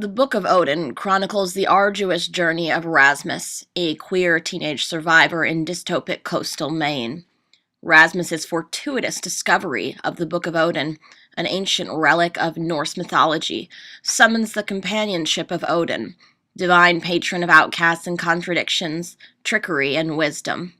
The Book of Odin chronicles the arduous journey of Rasmus, a queer teenage survivor in dystopic coastal Maine. Rasmus's fortuitous discovery of the Book of Odin, an ancient relic of Norse mythology, summons the companionship of Odin, divine patron of outcasts and contradictions, trickery and wisdom.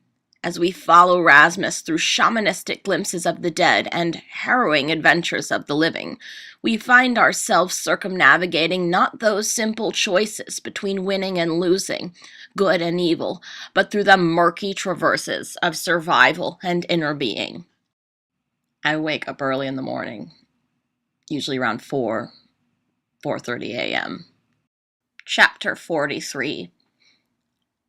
As we follow Rasmus through shamanistic glimpses of the dead and harrowing adventures of the living, we find ourselves circumnavigating not those simple choices between winning and losing, good and evil, but through the murky traverses of survival and inner being. I wake up early in the morning, usually around 4:30 a.m. Chapter 43.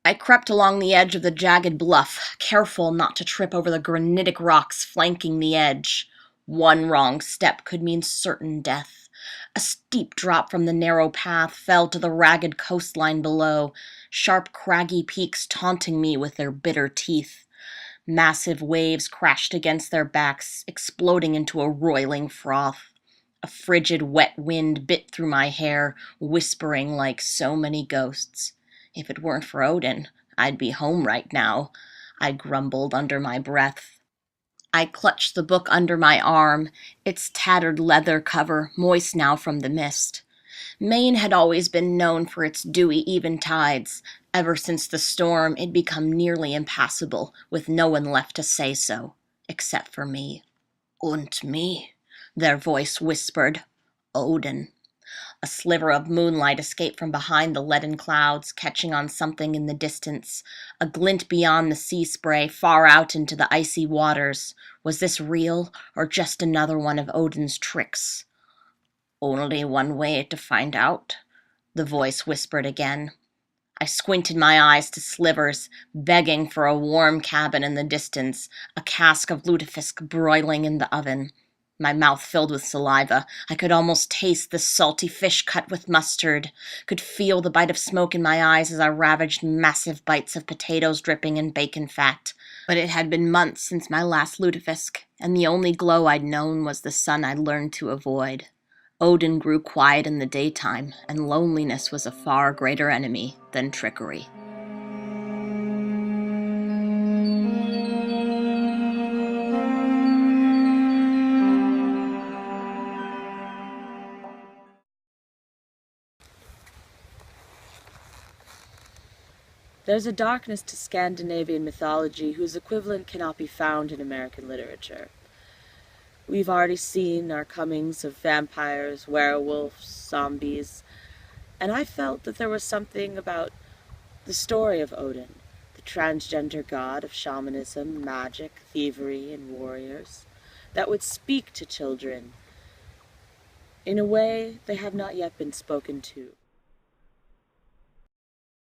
I crept along the edge of the jagged bluff, careful not to trip over the granitic rocks flanking the edge. One wrong step could mean certain death. A steep drop from the narrow path fell to the ragged coastline below, sharp craggy peaks taunting me with their bitter teeth. Massive waves crashed against their backs, exploding into a roiling froth. A frigid, wet wind bit through my hair, whispering like so many ghosts. If it weren't for Odin, I'd be home right now, I grumbled under my breath. I clutched the book under my arm, its tattered leather cover moist now from the mist. Maine had always been known for its dewy eventides. Ever since the storm, it'd become nearly impassable, with no one left to say so, except for me. "Und me," their voice whispered. "Odin." A sliver of moonlight escaped from behind the leaden clouds, catching on something in the distance, a glint beyond the sea spray, far out into the icy waters. Was this real, or just another one of Odin's tricks? "Only one way to find out," the voice whispered again. I squinted my eyes to slivers, begging for a warm cabin in the distance, a cask of lutefisk broiling in the oven. My mouth filled with saliva. I could almost taste the salty fish cut with mustard, could feel the bite of smoke in my eyes as I ravaged massive bites of potatoes dripping in bacon fat. But it had been months since my last lutefisk, and the only glow I'd known was the sun I'd learned to avoid. Odin grew quiet in the daytime, and loneliness was a far greater enemy than trickery. There's a darkness to Scandinavian mythology whose equivalent cannot be found in American literature. We've already seen our comings of vampires, werewolves, zombies, and I felt that there was something about the story of Odin, the transgender god of shamanism, magic, thievery, and warriors, that would speak to children in a way they have not yet been spoken to.